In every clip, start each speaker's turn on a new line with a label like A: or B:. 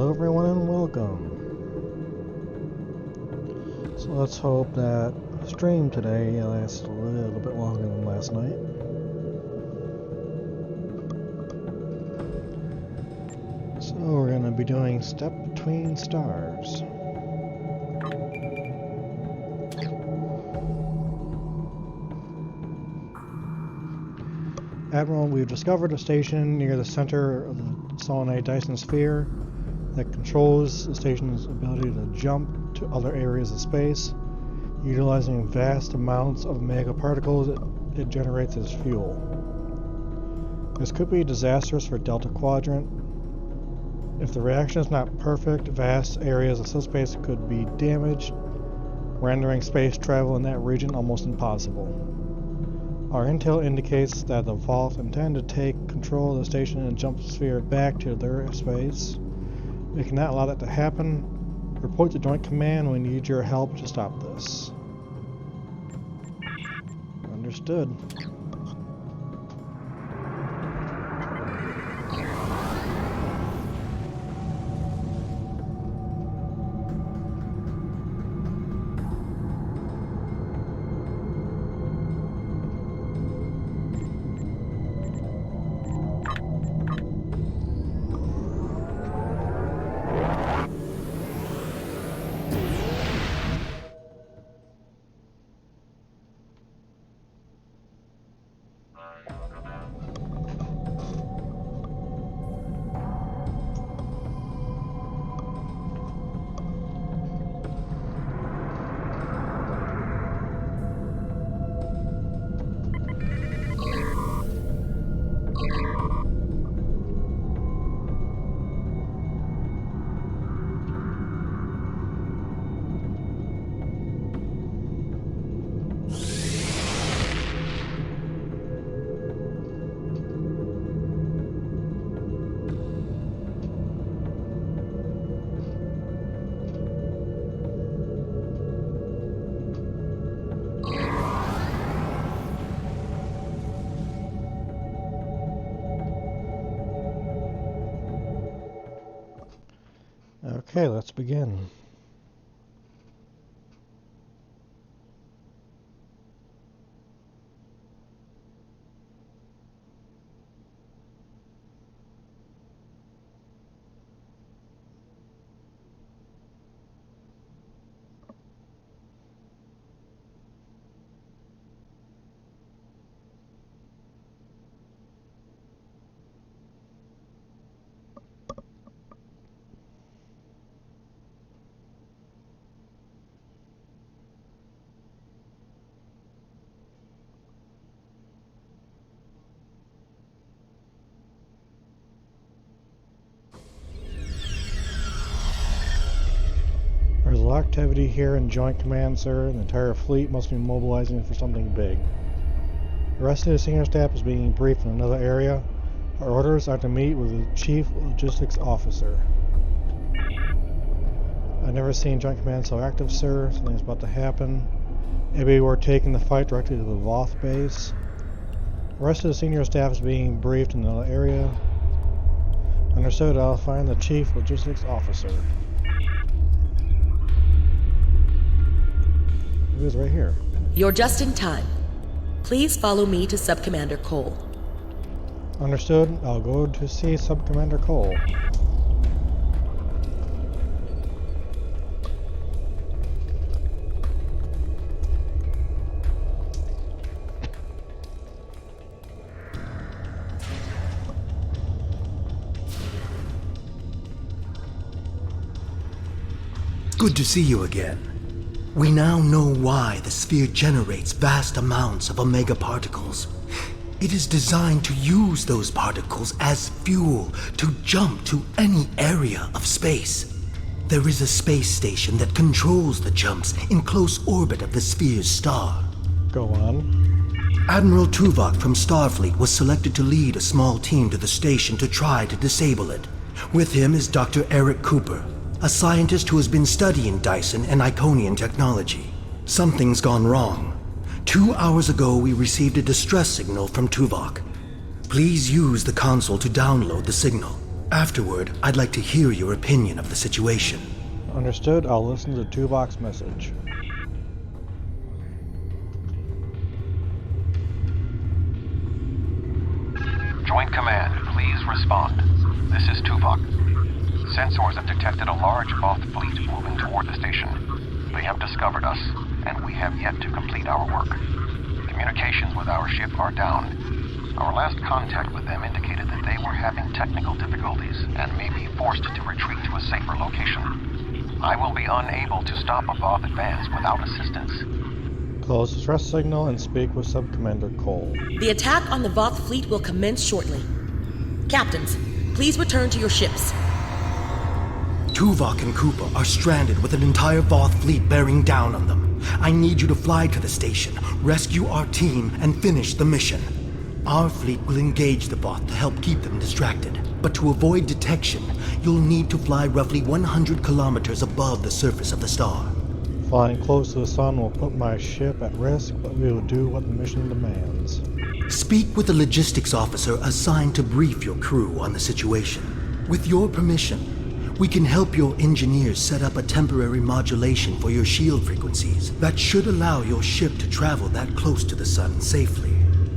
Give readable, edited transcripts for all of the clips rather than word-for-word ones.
A: Hello everyone and welcome. So let's hope that stream today lasts a little bit longer than last night. So we're going to be doing Step Between Stars. Admiral, we've discovered a station near the center of the solenoid Dyson sphere that controls the station's ability to jump to other areas of space, utilizing vast amounts of megaparticles it generates as fuel. This could be disastrous for Delta Quadrant. If the reaction is not perfect, vast areas of subspace could be damaged, rendering space travel in that region almost impossible. Our intel indicates that the Vault intend to take control of the station and jump the sphere back to their space. We cannot allow that to happen. Report to Joint Command. We need your help to stop this. Understood. Okay, let's begin. There's a lot of activity here in Joint Command, sir. The entire fleet must be mobilizing for something big. The rest of the senior staff is being briefed in another area. Our orders are to meet with the Chief Logistics Officer. I've never seen Joint Command so active, sir. Something's about to happen. Maybe we're taking the fight directly to the Voth base. The rest of the senior staff is being briefed in another area. Understood. I'll find the Chief Logistics Officer. He was right here.
B: You're just in time. Please follow me to Sub-Commander Cole.
A: Understood. I'll go to see Sub-Commander Cole.
C: Good to see you again. We now know why the sphere generates vast amounts of omega particles. It is designed to use those particles as fuel to jump to any area of space. There is a space station that controls the jumps in close orbit of the sphere's star.
A: Go on.
C: Admiral Tuvok from Starfleet was selected to lead a small team to the station to try to disable it. With him is Dr. Eric Cooper, a scientist who has been studying Dyson and Iconian technology. Something's gone wrong. 2 hours ago, we received a distress signal from Tuvok. Please use the console to download the signal. Afterward, I'd like to hear your opinion of the situation.
A: Understood. I'll listen to the Tuvok's message.
D: Joint Command, please respond. This is Tuvok. Sensors have detected a large Voth fleet moving toward the station. They have discovered us, and we have yet to complete our work. Communications with our ship are down. Our last contact with them indicated that they were having technical difficulties and may be forced to retreat to a safer location. I will be unable to stop a Voth advance without assistance.
A: Close the stress signal and speak with Sub-Commander Cole.
B: The attack on the Voth fleet will commence shortly. Captains, please return to your ships.
C: Tuvok and Koopa are stranded with an entire Voth fleet bearing down on them. I need you to fly to the station, rescue our team, and finish the mission. Our fleet will engage the Voth to help keep them distracted. But to avoid detection, you'll need to fly roughly 100 kilometers above the surface of the star.
A: Flying close to the sun will put my ship at risk, but we will do what the mission demands.
C: Speak with the logistics officer assigned to brief your crew on the situation. With your permission, we can help your engineers set up a temporary modulation for your shield frequencies that should allow your ship to travel that close to the sun safely.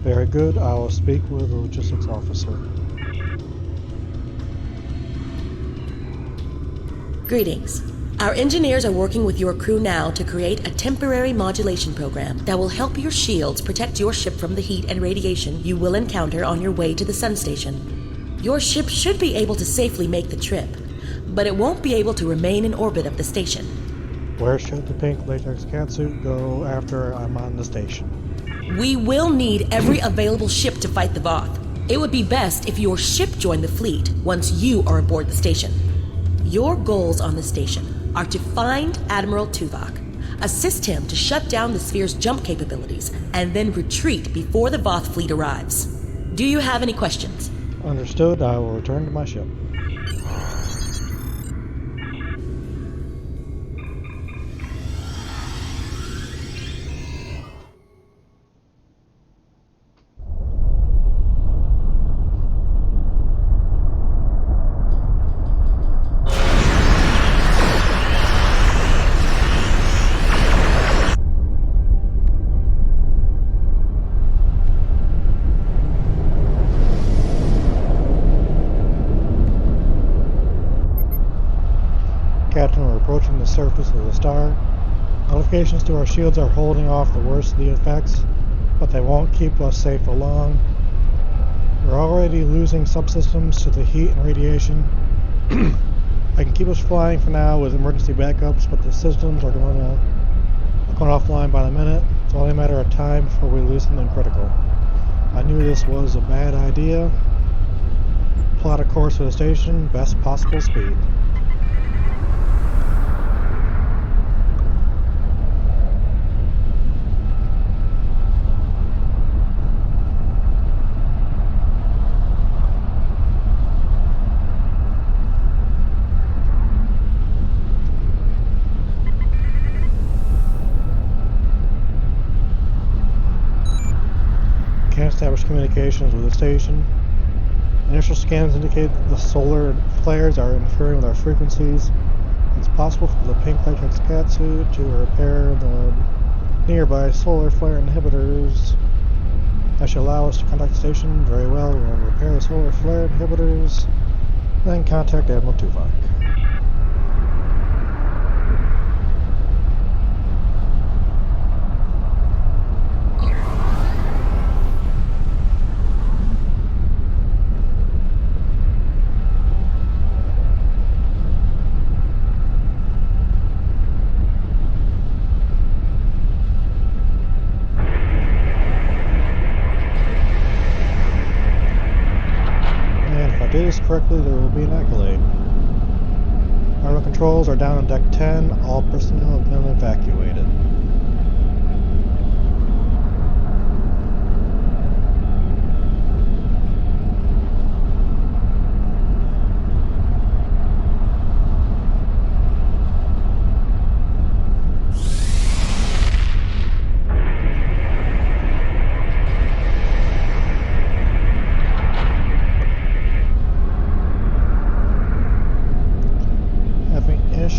A: Very good. I will speak with the logistics officer.
B: Greetings. Our engineers are working with your crew now to create a temporary modulation program that will help your shields protect your ship from the heat and radiation you will encounter on your way to the sun station. Your ship should be able to safely make the trip, but it won't be able to remain in orbit of the station.
A: Where should the pink latex catsuit go after I'm on the station?
B: We will need every available ship to fight the Voth. It would be best if your ship joined the fleet once you are aboard the station. Your goals on the station are to find Admiral Tuvok, assist him to shut down the sphere's jump capabilities, and then retreat before the Voth fleet arrives. Do you have any questions?
A: Understood. I will return to my ship. Captain, we're approaching the surface of the star. Notifications to our shields are holding off the worst of the effects, but they won't keep us safe for long. We're already losing subsystems to the heat and radiation. I can keep us flying for now with emergency backups, but the systems are going offline by the minute. It's only a matter of time before we lose something critical. I knew this was a bad idea. Plot a course for the station, best possible speed. Can't establish communications with the station. Initial scans indicate that the solar flares are interfering with our frequencies. It's possible for the pink latex catsuit to repair the nearby solar flare inhibitors. That should allow us to contact the station. Very well, we'll repair the solar flare inhibitors, then contact Admiral Tuvok. Did this correctly, there will be an accolade. Armor controls are down on deck 10. All personnel have been evacuated.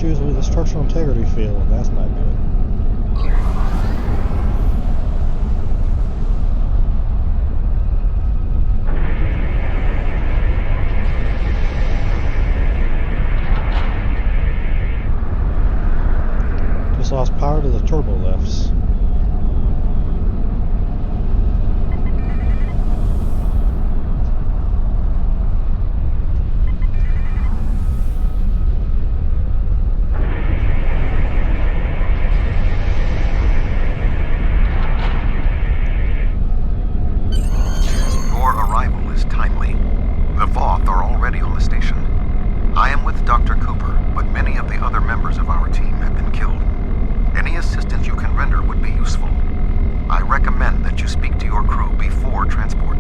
A: issues with the structural integrity field. That's not good. Just lost power to the turbo lifts.
D: Dr. Cooper, but many of the other members of our team have been killed. Any assistance you can render would be useful. I recommend that you speak to your crew before transport.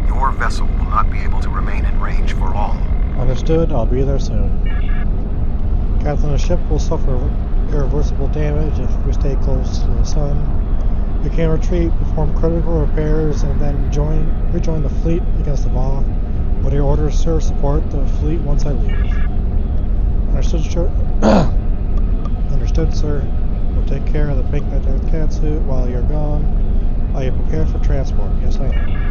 D: Your vessel will not be able to remain in range for long.
A: Understood, I'll be there soon. Captain, the ship will suffer irreversible damage if we stay close to the sun. We can retreat, perform critical repairs, and then rejoin the fleet against the Voth. What are your orders, sir? Support the fleet once I leave. Understood, sir. Understood, sir. We'll take care of the pink cat suit while you're gone. Are you prepared for transport? Yes, I am.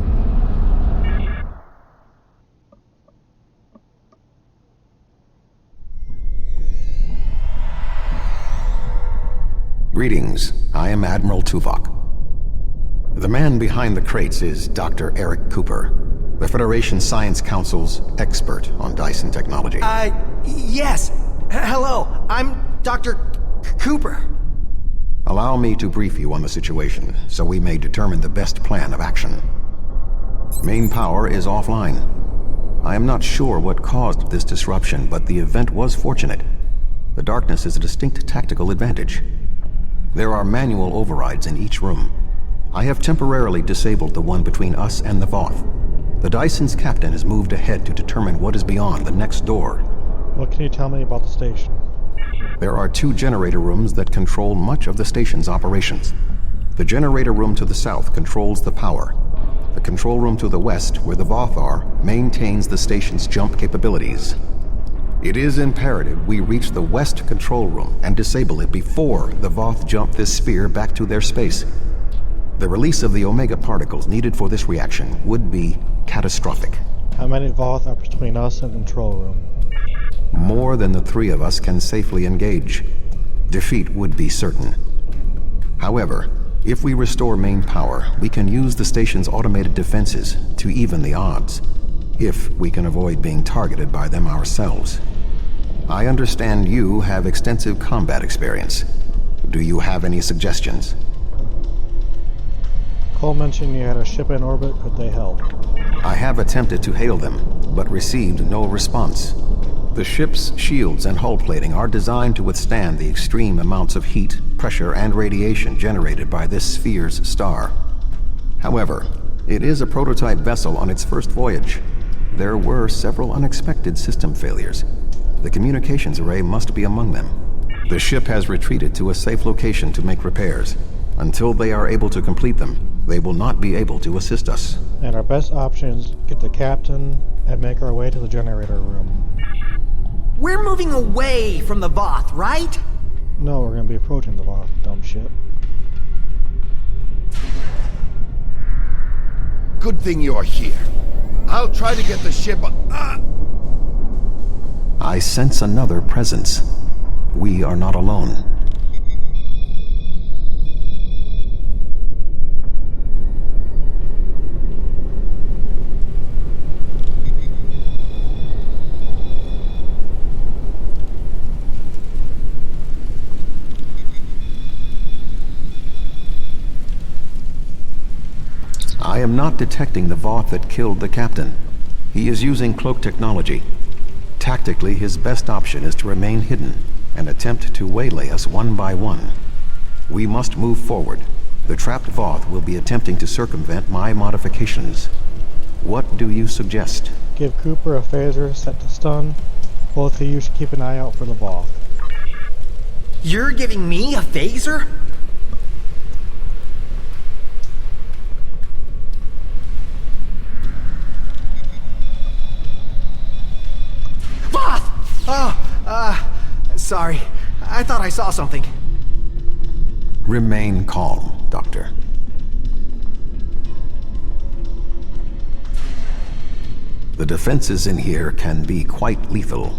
D: Greetings. I am Admiral Tuvok. The man behind the crates is Dr. Eric Cooper, the Federation Science Council's expert on Dyson technology.
C: Yes. Hello, I'm Dr. Cooper.
D: Allow me to brief you on the situation, so we may determine the best plan of action. Main power is offline. I am not sure what caused this disruption, but the event was fortunate. The darkness is a distinct tactical advantage. There are manual overrides in each room. I have temporarily disabled the one between us and the Voth. The Dyson's captain has moved ahead to determine what is beyond the next door.
A: What can you tell me about the station?
D: There are 2 generator rooms that control much of the station's operations. The generator room to the south controls the power. The control room to the west, where the Voth are, maintains the station's jump capabilities. It is imperative we reach the west control room and disable it before the Voth jump this sphere back to their space. The release of the Omega particles needed for this reaction would be catastrophic.
A: How many Voth are between us and the control room?
D: More than the 3 of us can safely engage. Defeat would be certain. However, if we restore main power, we can use the station's automated defenses to even the odds, if we can avoid being targeted by them ourselves. I understand you have extensive combat experience. Do you have any suggestions?
A: Cole mentioned you had a ship in orbit. Could they help?
D: I have attempted to hail them, but received no response. The ship's shields and hull plating are designed to withstand the extreme amounts of heat, pressure, and radiation generated by this sphere's star. However, it is a prototype vessel on its first voyage. There were several unexpected system failures. The communications array must be among them. The ship has retreated to a safe location to make repairs. Until they are able to complete them, they will not be able to assist us.
A: And our best option is get the captain and make our way to the generator room.
C: We're moving away from the Voth, right?
A: No, we're going to be approaching the Voth, dumb shit.
E: Good thing you're here. I'll try to get the ship
D: I sense another presence. We are not alone. I am not detecting the Voth that killed the captain. He is using cloak technology. Tactically, his best option is to remain hidden and attempt to waylay us one by one. We must move forward. The trapped Voth will be attempting to circumvent my modifications. What do you suggest?
A: Give Cooper a phaser set to stun. Both of you should keep an eye out for the Voth.
C: You're giving me a phaser?
F: Sorry. I thought I saw something.
D: Remain calm, Doctor. The defenses in here can be quite lethal.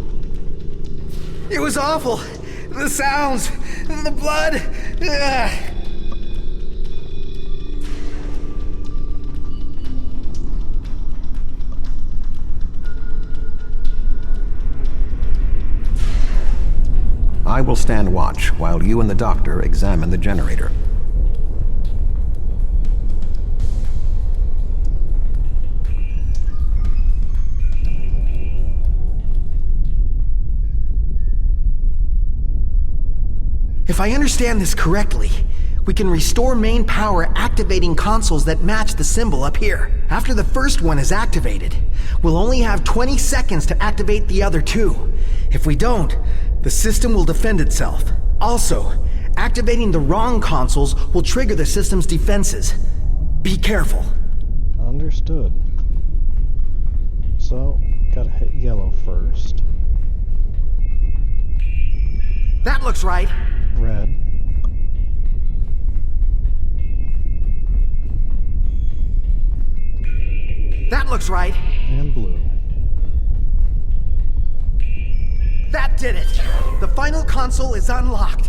F: It was awful. The sounds, the blood. Ugh.
D: I will stand watch while you and the doctor examine the generator.
F: If I understand this correctly, we can restore main power activating consoles that match the symbol up here. After the first one is activated, we'll only have 20 seconds to activate the other two. If we don't, the system will defend itself. Also, activating the wrong consoles will trigger the system's defenses. Be careful.
A: Understood. So, gotta hit yellow first.
F: That looks right.
A: Red.
F: That looks right.
A: And blue.
F: That did it! The final console is unlocked.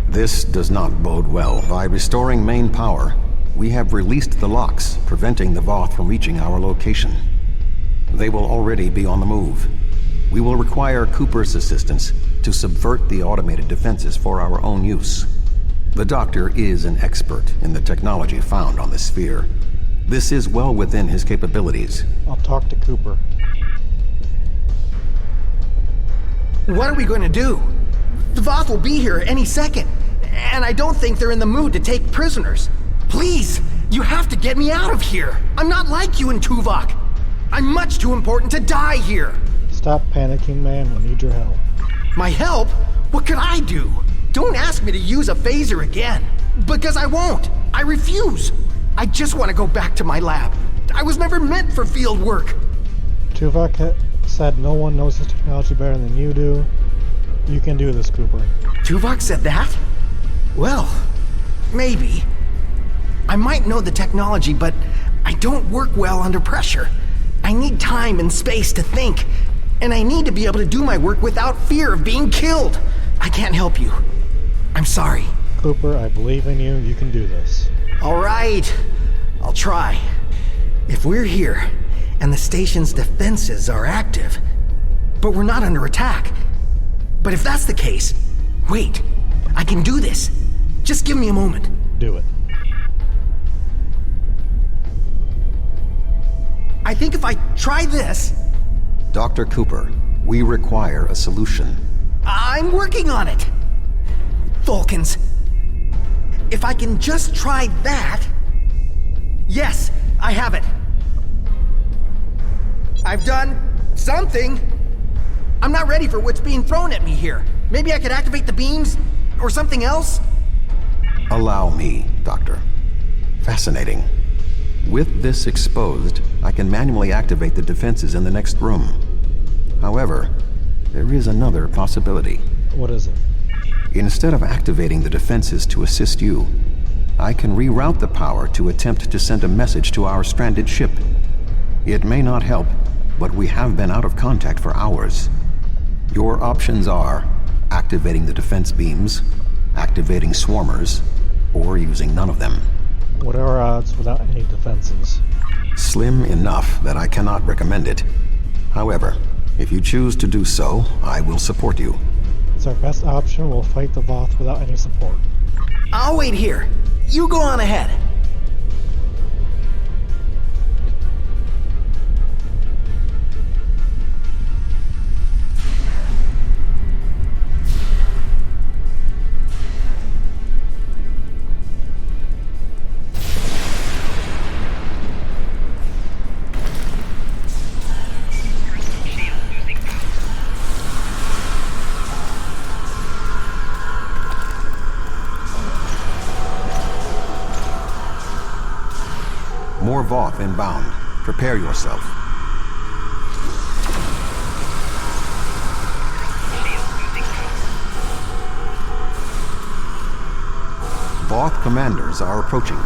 D: This does not bode well. By restoring main power, we have released the locks, preventing the Voth from reaching our location. They will already be on the move. We will require Cooper's assistance to subvert the automated defenses for our own use. The Doctor is an expert in the technology found on the sphere. This is well within his capabilities.
A: I'll talk to Cooper.
F: What are we going to do? The Voth will be here any second, and I don't think they're in the mood to take prisoners. Please, you have to get me out of here. I'm not like you and Tuvok. I'm much too important to die here.
A: Stop panicking, man. We need your help.
F: My help? What could I do? Don't ask me to use a phaser again. Because I won't. I refuse. I just want to go back to my lab. I was never meant for field work.
A: Tuvok said no one knows this technology better than you do. You can do this, Cooper.
F: Tuvok said that? Well, maybe. I might know the technology, but I don't work well under pressure. I need time and space to think, and I need to be able to do my work without fear of being killed. I can't help you. I'm sorry.
A: Cooper, I believe in you. You can do this.
F: All right. I'll try. If we're here, and the station's defenses are active, but we're not under attack. But if that's the case, wait. I can do this. Just give me a moment.
A: Do it.
F: I think if I try this...
D: Dr. Cooper, we require a solution.
F: I'm working on it. Vulcans. If I can just try that... Yes, I have it. I've done something. I'm not ready for what's being thrown at me here. Maybe I could activate the beams or something else?
D: Allow me, Doctor. Fascinating. With this exposed, I can manually activate the defenses in the next room. However, there is another possibility.
A: What is it?
D: Instead of activating the defenses to assist you, I can reroute the power to attempt to send a message to our stranded ship. It may not help, but we have been out of contact for hours. Your options are activating the defense beams, activating swarmers, or using none of them.
A: What are our odds without any defenses?
D: Slim enough that I cannot recommend it. However, if you choose to do so, I will support you.
A: It's our best option. We'll fight the Voth without any support.
F: I'll wait here. You go on ahead.
D: More Voth inbound. Prepare yourself. Voth commanders are approaching.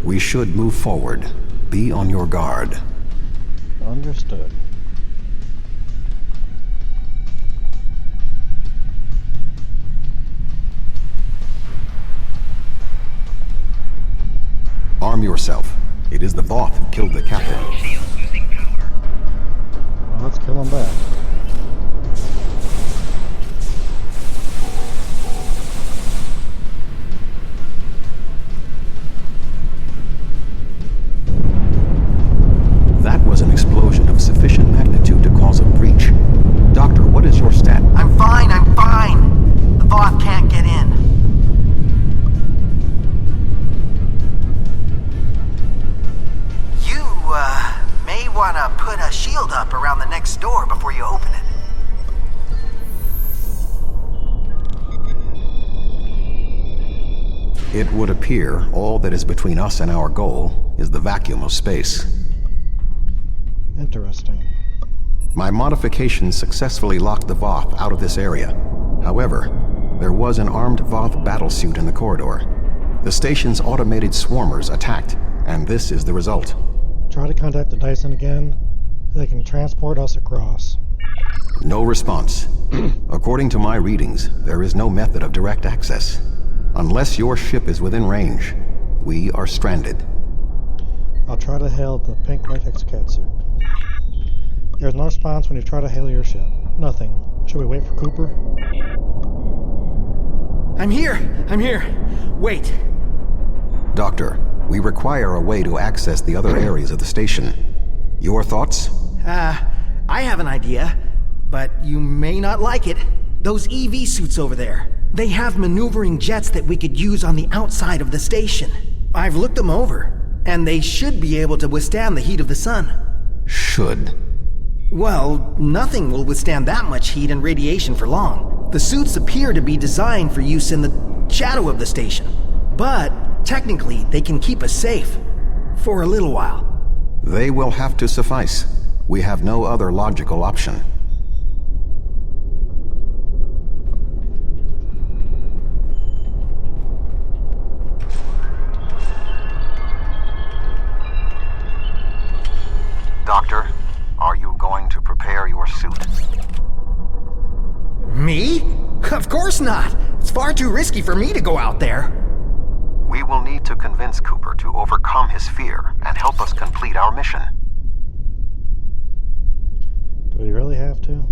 D: We should move forward. Be on your guard.
A: Understood.
D: Arm yourself. It is the Voth who killed the captain.
A: Well, let's kill him back.
D: That was an explosion of sufficient magnitude to cause a breach. Doctor, what is your stat?
F: I'm fine. The Voth can't get in. You, may wanna put a shield up around the next door before you open it.
D: It would appear all that is between us and our goal is the vacuum of space.
A: Interesting.
D: My modifications successfully locked the Voth out of this area. However, there was an armed Voth battlesuit in the corridor. The station's automated swarmers attacked, and this is the result.
A: Try to contact the Dyson again. They can transport us across.
D: No response. According to my readings, there is no method of direct access. Unless your ship is within range, we are stranded.
A: I'll try to hail the pink latex catsuit. There's no response when you try to hail your ship. Nothing. Should we wait for Cooper?
F: I'm here. Wait.
D: Doctor, we require a way to access the other areas of the station. Your thoughts?
F: I have an idea, but you may not like it. Those EV suits over there. They have maneuvering jets that we could use on the outside of the station. I've looked them over, and they should be able to withstand the heat of the sun.
D: Should.
F: Well, nothing will withstand that much heat and radiation for long. The suits appear to be designed for use in the shadow of the station. But, technically, they can keep us safe. For a little while.
D: They will have to suffice. We have no other logical option. Doctor, are you going to prepare your suit?
F: Me? Of course not! It's far too risky for me to go out there.
D: We will need to convince Cooper to overcome his fear and help us complete our mission.
A: Do we really have to?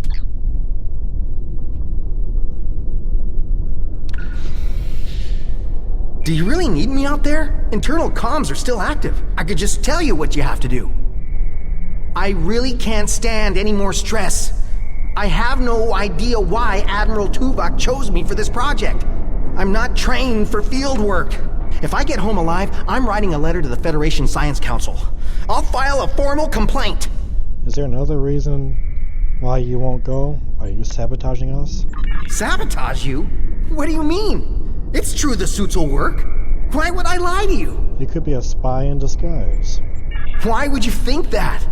F: Do you really need me out there? Internal comms are still active. I could just tell you what you have to do. I really can't stand any more stress. I have no idea why Admiral Tuvok chose me for this project. I'm not trained for field work. If I get home alive, I'm writing a letter to the Federation Science Council. I'll file a formal complaint.
A: Is there another reason why you won't go? Are you sabotaging us?
F: Sabotage you? What do you mean? It's true the suits will work. Why would I lie to you?
A: You could be a spy in disguise.
F: Why would you think that?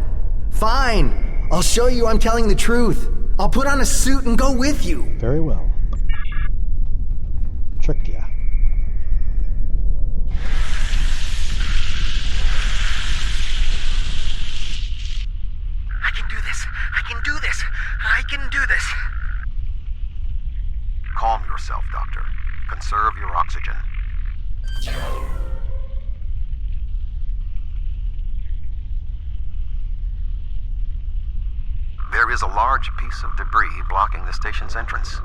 F: Fine. I'll show you I'm telling the truth. I'll put on a suit and go with you.
A: Very well. Tricked ya.
D: conserve your oxygen. There is a large piece of debris blocking the station's entrance.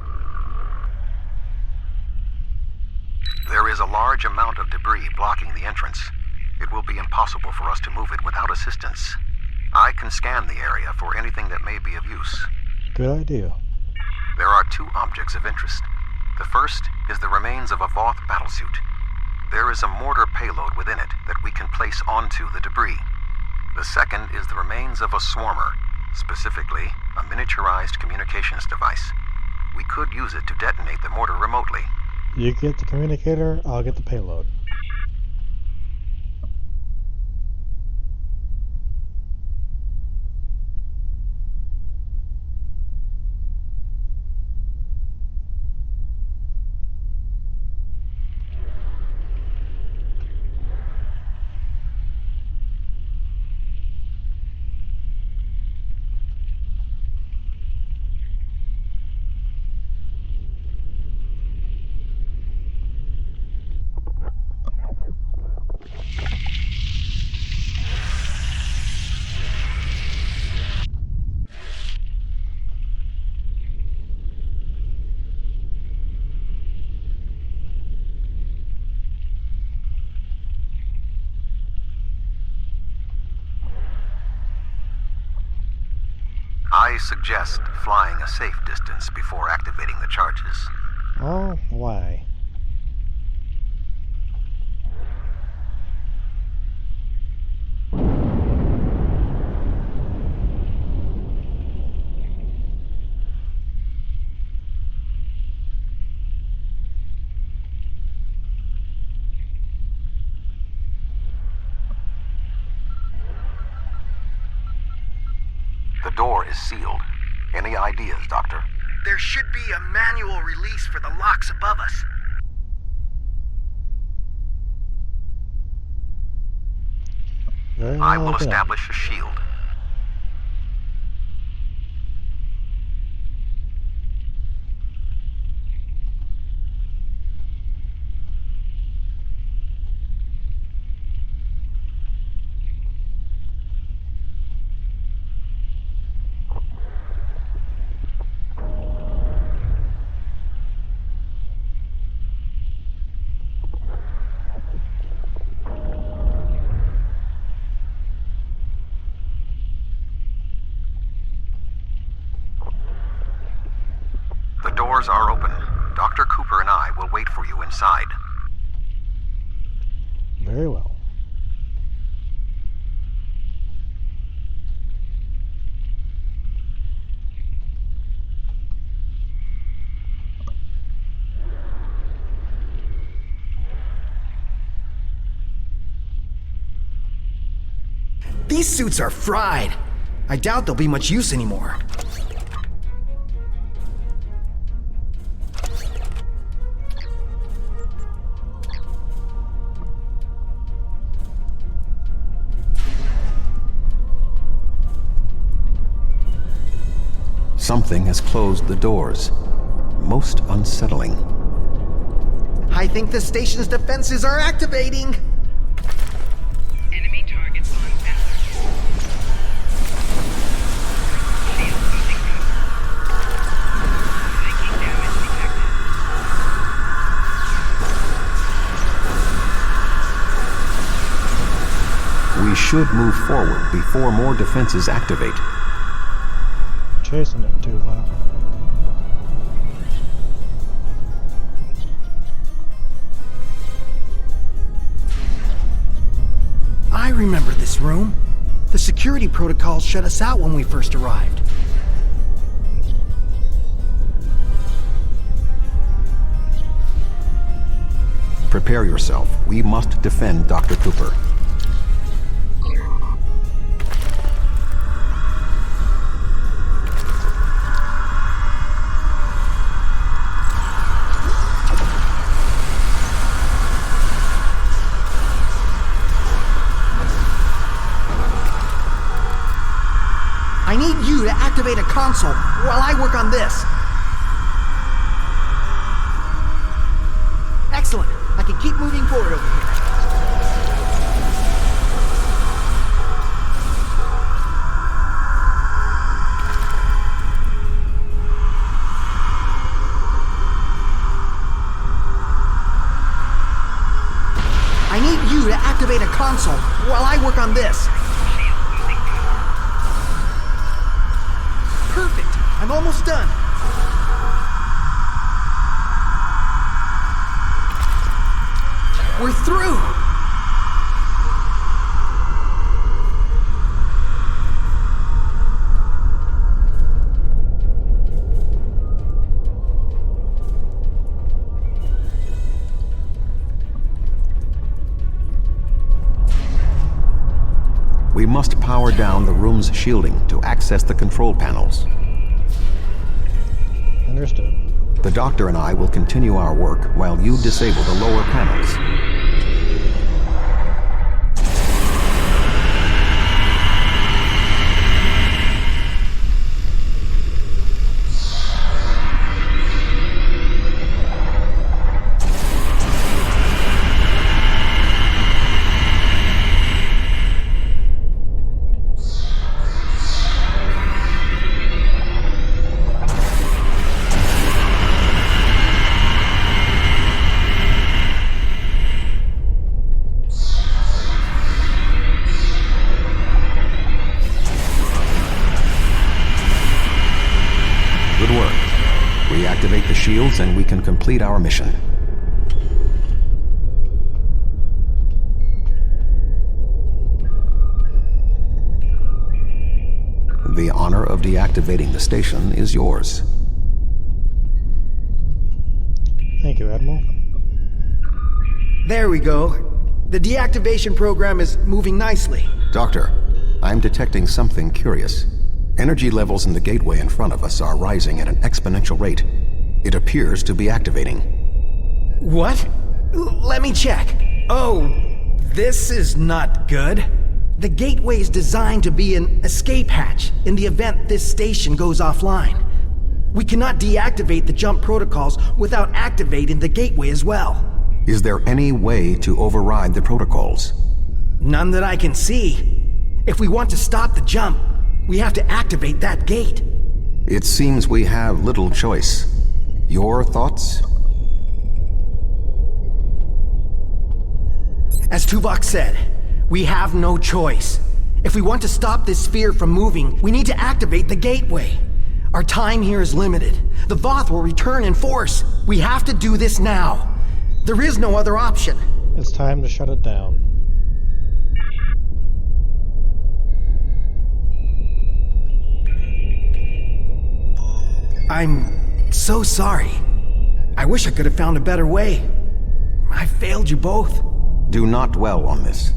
D: There is a large amount of debris blocking the entrance. It will be impossible for us to move it without assistance. I can scan the area for anything that may be of use.
A: Good idea.
D: There are two objects of interest. The first is the remains of a Voth battlesuit. There is a mortar payload within it that we can place onto the debris. The second is the remains of a swarmer, specifically a miniaturized communications device. We could use it to detonate the mortar remotely.
A: You get the communicator, I'll get the payload.
D: I suggest flying a safe distance before activating the charges.
A: Oh, why?
D: The door is sealed. Any ideas, Doctor?
F: There should be a manual release for the locks above us.
A: Very
D: I will
A: well done.
D: establish a shield. The doors are open. Dr. Cooper and I will wait for you inside.
A: Very well.
F: These suits are fried. I doubt they'll be much use anymore.
D: Something has closed the doors. Most unsettling.
F: I think the station's defenses are activating.
G: Enemy targets on alert. Shield losing power. Taking damage detected.
D: We should move forward before more defenses activate.
A: Chasing it too far.
F: I remember this room. The security protocols shut us out when we first arrived.
D: Prepare yourself. We must defend Dr. Cooper.
F: I need you to activate a console while I work on this. Excellent. I can keep moving forward over here. I need you to activate a console while I work on this. Perfect. I'm almost done. We're through!
D: We must power down the room's shielding to access the control panels.
A: Understood.
D: The doctor and I will continue our work while you disable the lower panels. Good work. Reactivate the shields and we can complete our mission. The honor of deactivating the station is yours.
A: Thank you, Admiral.
F: There we go. The deactivation program is moving nicely.
D: Doctor, I'm detecting something curious. Energy levels in the gateway in front of us are rising at an exponential rate. It appears to be activating.
F: What? Let me check. Oh, this is not good. The gateway is designed to be an escape hatch in the event this station goes offline. We cannot deactivate the jump protocols without activating the gateway as well.
D: Is there any way to override the protocols?
F: None that I can see. If we want to stop the jump, we have to activate that gate.
D: It seems we have little choice. Your thoughts?
F: As Tuvok said, we have no choice. If we want to stop this sphere from moving, we need to activate the gateway. Our time here is limited. The Voth will return in force. We have to do this now. There is no other option.
A: It's time to shut it down.
F: I'm so sorry. I wish I could have found a better way. I failed you both.
D: Do not dwell on this.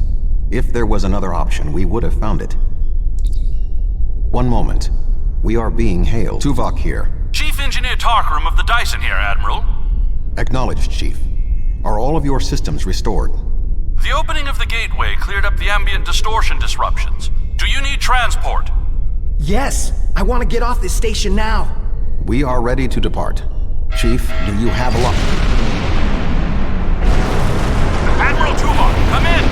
D: If there was another option, we would have found it. One moment. We are being hailed. Tuvok here.
H: Chief Engineer Tarkram of the Dyson here, Admiral.
D: Acknowledged, Chief. Are all of your systems restored?
H: The opening of the gateway cleared up the ambient distortion disruptions. Do you need transport?
F: Yes, I want to get off this station now.
D: We are ready to depart. Chief, do you have a lock?
H: Admiral Tuvok, come in!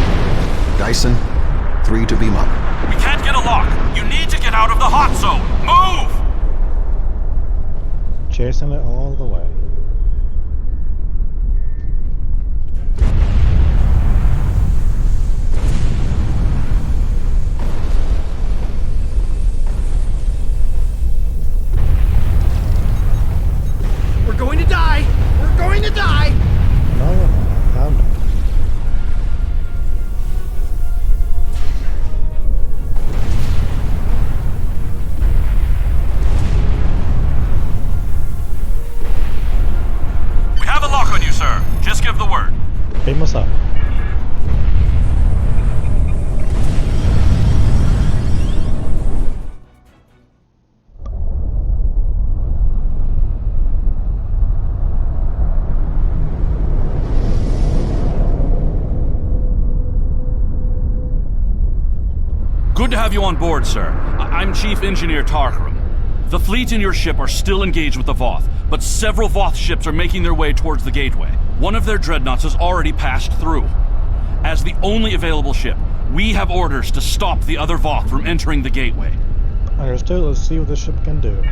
D: Dyson, 3 to beam up.
H: We can't get a lock. You need to get out of the hot zone. Move!
A: Chasing it all the way.
F: We're going to die! We're going to die!
A: No, you're not. Calm down.
H: We have a lock on you, sir. Just give the word.
A: Beam us up.
H: Good to have you on board, sir. I'm Chief Engineer Tarkram. The fleet and your ship are still engaged with the Voth, but several Voth ships are making their way towards the gateway. One of their dreadnoughts has already passed through. As the only available ship, we have orders to stop the other Voth from entering the gateway.
A: Understood. Let's see what this ship can do.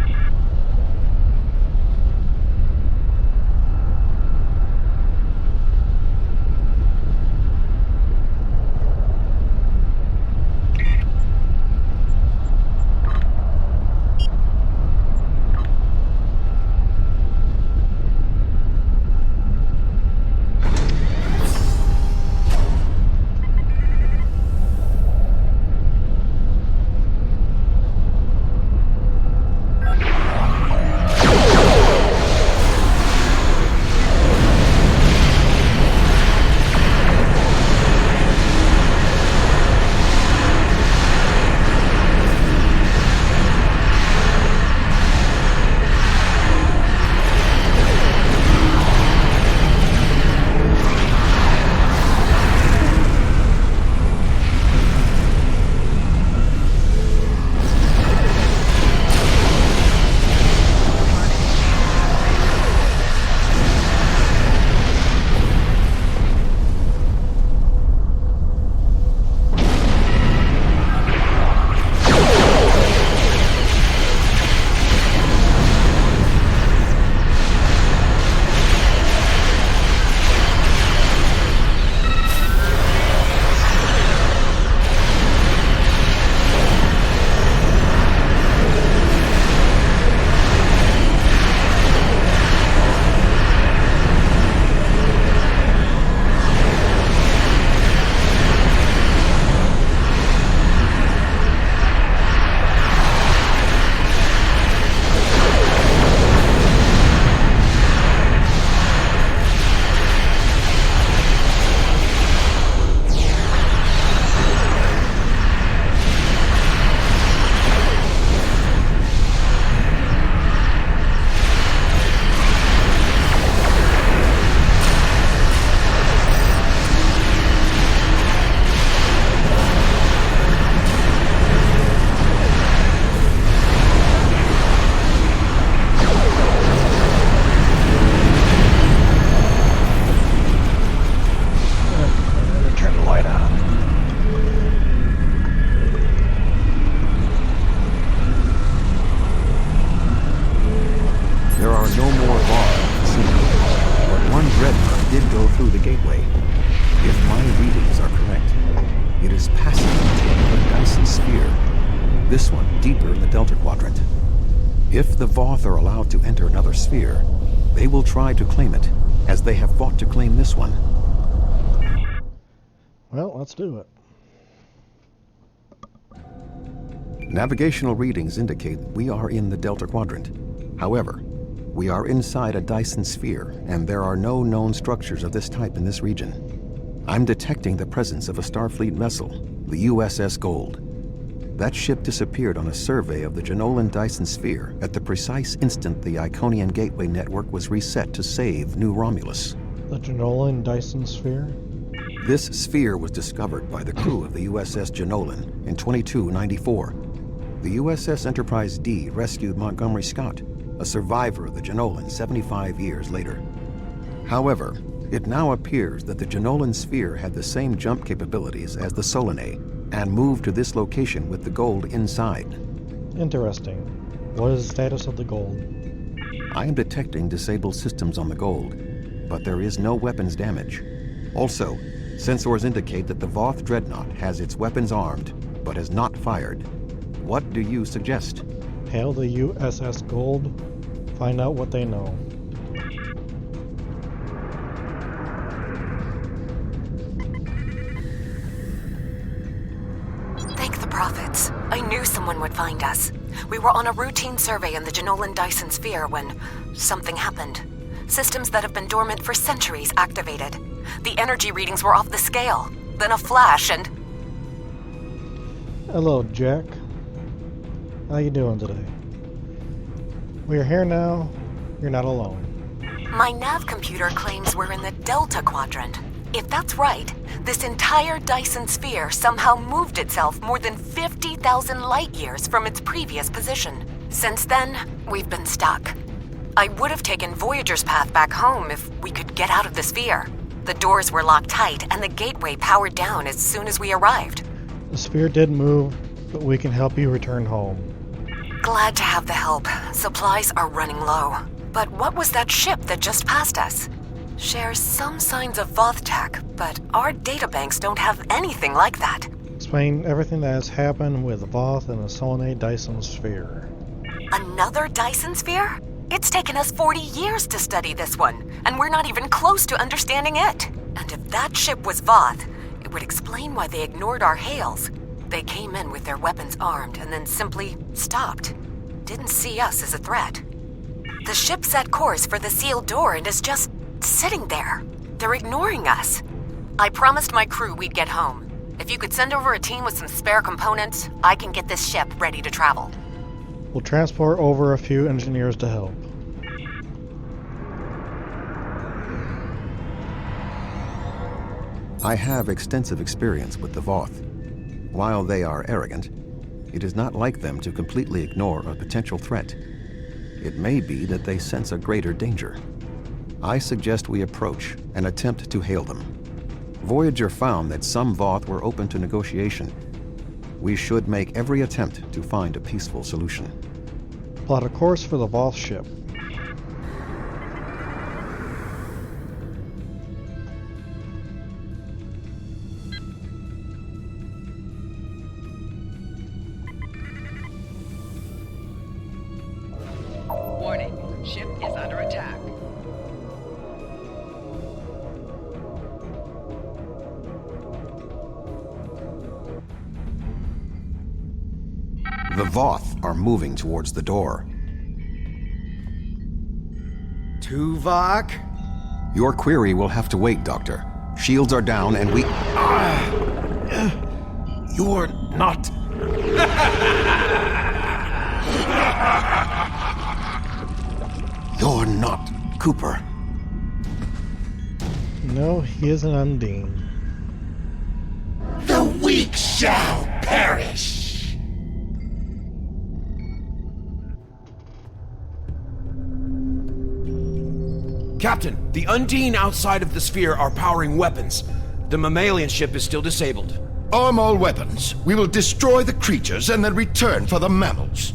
D: This one deeper in the Delta Quadrant. If the Voth are allowed to enter another sphere, they will try to claim it, as they have fought to claim this one.
A: Well, let's do it.
D: Navigational readings indicate we are in the Delta Quadrant. However, we are inside a Dyson sphere, and there are no known structures of this type in this region. I'm detecting the presence of a Starfleet vessel, the USS Gold. That ship disappeared on a survey of the Janolan Dyson sphere at the precise instant the Iconian Gateway network was reset to save New Romulus.
A: The Janolan Dyson sphere?
D: This sphere was discovered by the crew of the USS Janolan in 2294. The USS Enterprise D rescued Montgomery Scott, a survivor of the Janolan 75 years later. However, it now appears that the Janolan sphere had the same jump capabilities as the Solanae, and moved to this location with the Gold inside.
A: Interesting. What is the status of the Gold?
D: I am detecting disabled systems on the Gold, but there is no weapons damage. Also, sensors indicate that the Voth Dreadnought has its weapons armed, but has not fired. What do you suggest?
A: Hail the USS Gold. Find out what they know.
I: Thank the prophets. I knew someone would find us. We were on a routine survey in the Janolan Dyson sphere when something happened. Systems that have been dormant for centuries activated. The energy readings were off the scale. Then a flash and...
A: Hello, Jack. How you doing today? We are here now. You're not alone.
I: My nav computer claims we're in the Delta Quadrant. If that's right, this entire Dyson sphere somehow moved itself more than 50,000 light years from its previous position. Since then, we've been stuck. I would have taken Voyager's path back home if we could get out of the sphere. The doors were locked tight and the gateway powered down as soon as we arrived.
A: The sphere did move, but we can help you return home.
I: Glad to have the help. Supplies are running low. But what was that ship that just passed us? Shares some signs of Voth tech, but our databanks don't have anything like that.
A: Explain everything that has happened with Voth and the Solanae Dyson sphere.
I: Another Dyson sphere? It's taken us 40 years to study this one, and we're not even close to understanding it. And if that ship was Voth, it would explain why they ignored our hails. They came in with their weapons armed and then simply stopped. Didn't see us as a threat. The ship set course for the sealed door and is just sitting there. They're ignoring us. I promised my crew we'd get home. If you could send over a team with some spare components, I can get this ship ready to travel.
A: We'll transport over a few engineers to help.
J: I have extensive experience with the Voth. While they are arrogant, it is not like them to completely ignore a potential threat. It may be that they sense a greater danger. I suggest we approach and attempt to hail them. Voyager found that some Voth were open to negotiation. We should make every attempt to find a peaceful solution.
A: Plot a course for the Voth ship.
K: Warning, ship is under attack.
J: The Voth are moving towards the door.
F: Tuvok?
J: Your query will have to wait, Doctor. Shields are down and we... You're not... You're not Cooper.
A: No, he is an Undine.
E: The weak shall perish!
L: Captain, the Undine outside of the sphere are powering weapons. The mammalian ship is still disabled.
E: Arm all weapons. We will destroy the creatures and then return for the mammals.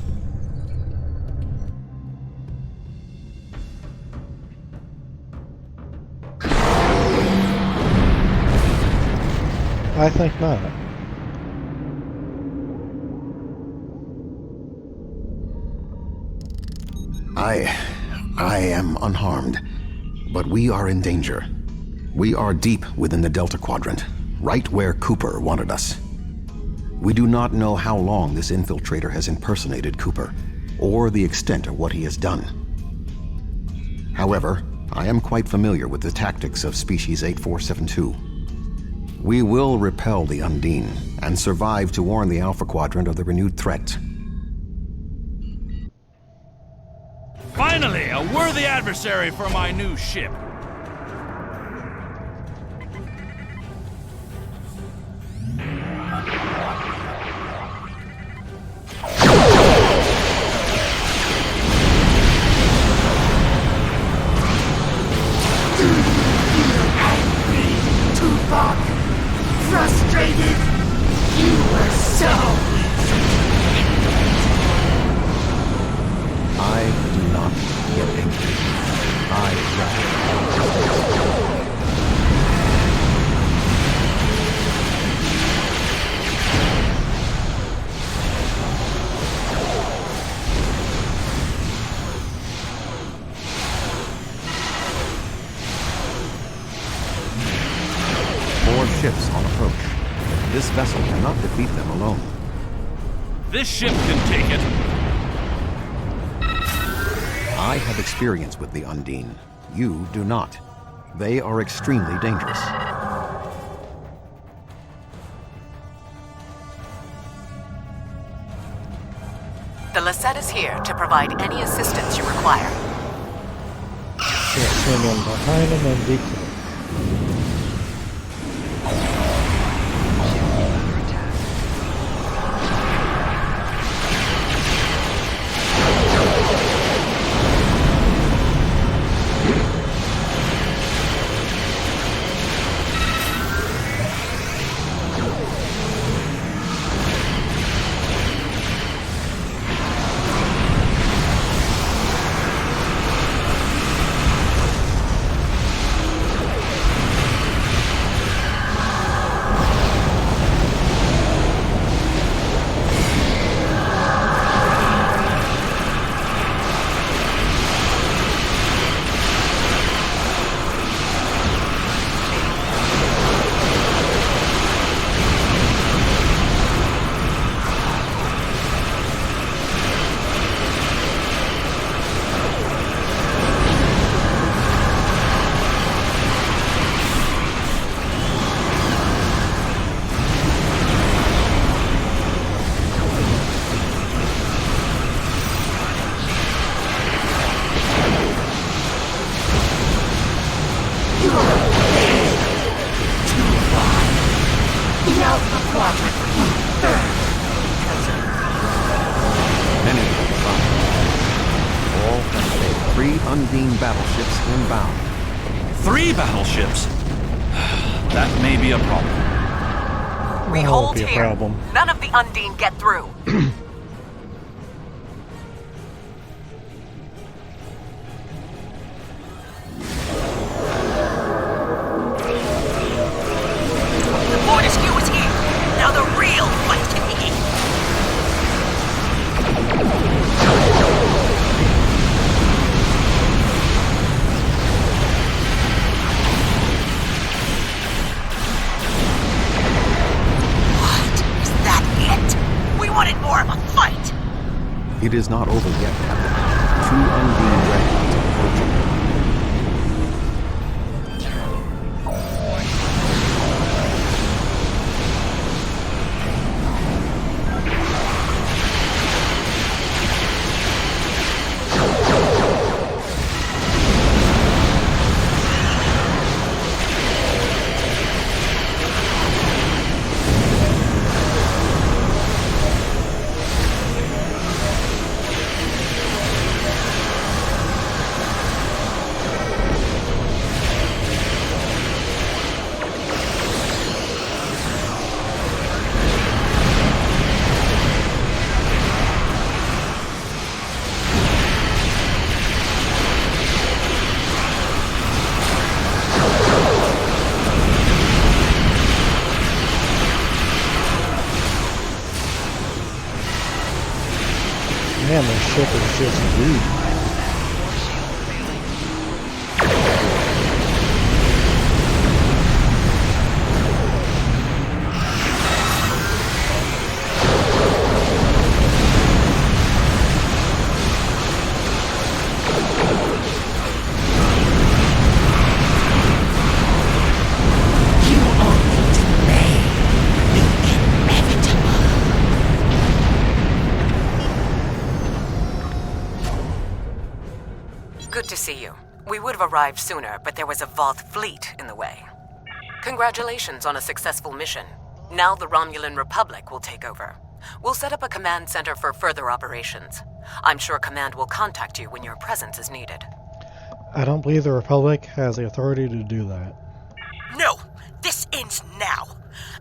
A: I think not.
J: I am unharmed, but we are in danger. We are deep within the Delta Quadrant, right where Cooper wanted us. We do not know how long this infiltrator has impersonated Cooper, or the extent of what he has done. However, I am quite familiar with the tactics of Species 8472. We will repel the Undine and survive to warn the Alpha Quadrant of the renewed threat.
H: Finally, a worthy adversary for my new ship.
E: Tuvok! Frustrated! You were so
J: I do not get angry. I More ships on approach. This vessel cannot defeat them alone.
H: This ship can take it.
J: I have experience with the Undine. You do not. They are extremely dangerous.
I: The Lisette is here to provide any assistance you require.
A: Yeah, swing in behind him and decode.
J: Undine battleships inbound.
H: 3 battleships? That may be a problem.
I: We
A: That
I: hold
A: won't be a
I: here.
A: problem.
I: None of the Undine get through. The Fortescue is here. Now the real fight can begin. What? Is that it? We wanted more of a fight.
J: It is not over yet, Captain. 2 Undine dreadnoughts are approaching.
A: Man, this ship is just weak.
I: Good to see you. We would have arrived sooner, but there was a Voth fleet in the way. Congratulations on a successful mission. Now the Romulan Republic will take over. We'll set up a command center for further operations. I'm sure Command will contact you when your presence is needed.
A: I don't believe the Republic has the authority to do that.
M: No, this ends now.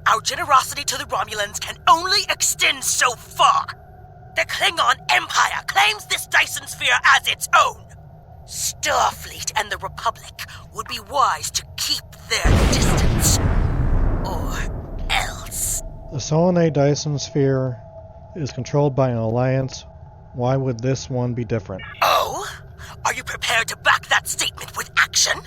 M: Our generosity to the Romulans can only extend so far. The Klingon Empire claims this Dyson Sphere as its own. Starfleet and the Republic would be wise to keep their distance. Or else.
A: The Solanae Dyson Sphere is controlled by an alliance. Why would this one be different?
M: Oh? Are you prepared to back that statement with action?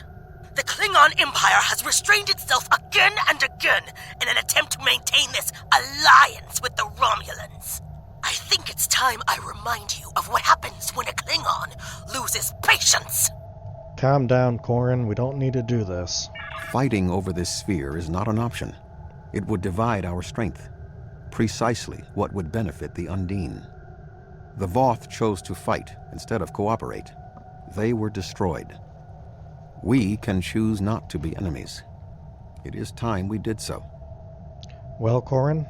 M: The Klingon Empire has restrained itself again and again in an attempt to maintain this alliance with the Romulans. I think it's time I remind you of what happens when a Klingon loses patience.
A: Calm down, Corin. We don't need to do this.
J: Fighting over this sphere is not an option. It would divide our strength. Precisely what would benefit the Undine. The Voth chose to fight instead of cooperate. They were destroyed. We can choose not to be enemies. It is time we did so.
A: Well, Corin?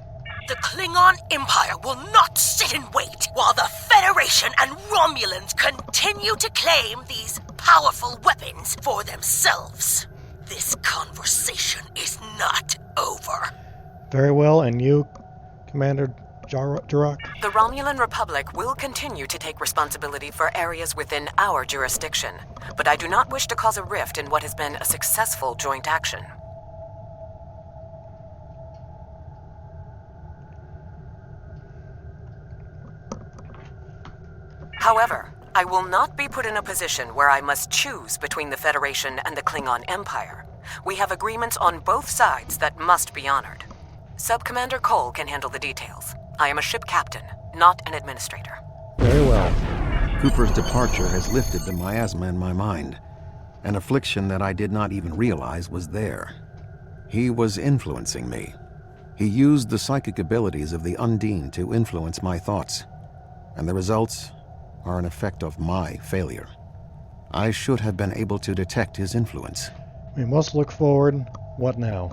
M: The Klingon Empire will not sit and wait while the Federation and Romulans continue to claim these powerful weapons for themselves. This conversation is not over.
A: Very well, and you, Commander Duroc?
I: The Romulan Republic will continue to take responsibility for areas within our jurisdiction, but I do not wish to cause a rift in what has been a successful joint action. However, I will not be put in a position where I must choose between the Federation and the Klingon Empire. We have agreements on both sides that must be honored. Sub-Commander Cole can handle the details. I am a ship captain, not an administrator.
A: Very well.
J: Cooper's departure has lifted the miasma in my mind, an affliction that I did not even realize was there. He was influencing me. He used the psychic abilities of the Undine to influence my thoughts, and the results are an effect of my failure. I should have been able to detect his influence.
A: We must look forward. What now?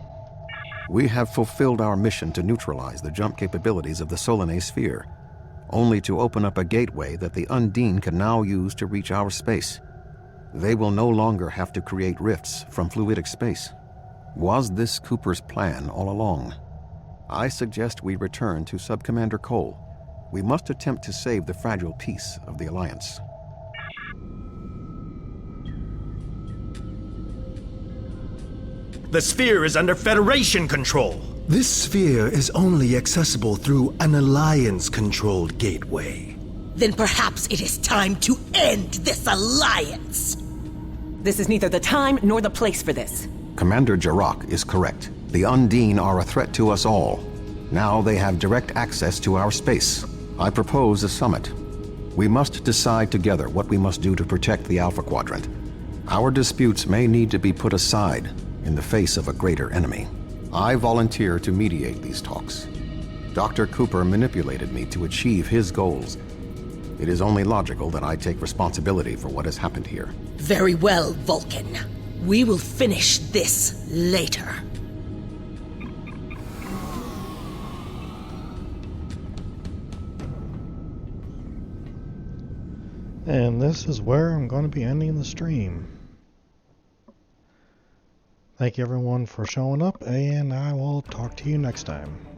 J: We have fulfilled our mission to neutralize the jump capabilities of the Solanae sphere, only to open up a gateway that the Undine can now use to reach our space. They will no longer have to create rifts from fluidic space. Was this Cooper's plan all along? I suggest we return to Subcommander Cole. We must attempt to save the fragile peace of the Alliance.
N: The sphere is under Federation control.
C: This sphere is only accessible through an Alliance-controlled gateway.
M: Then perhaps it is time to end this alliance.
O: This is neither the time nor the place for this.
J: Commander Jarrah is correct. The Undine are a threat to us all. Now they have direct access to our space. I propose a summit. We must decide together what we must do to protect the Alpha Quadrant. Our disputes may need to be put aside in the face of a greater enemy. I volunteer to mediate these talks. Dr. Cooper manipulated me to achieve his goals. It is only logical that I take responsibility for what has happened here.
M: Very well, Vulcan. We will finish this later.
A: And this is where I'm going to be ending the stream. Thank you everyone for showing up, and I will talk to you next time.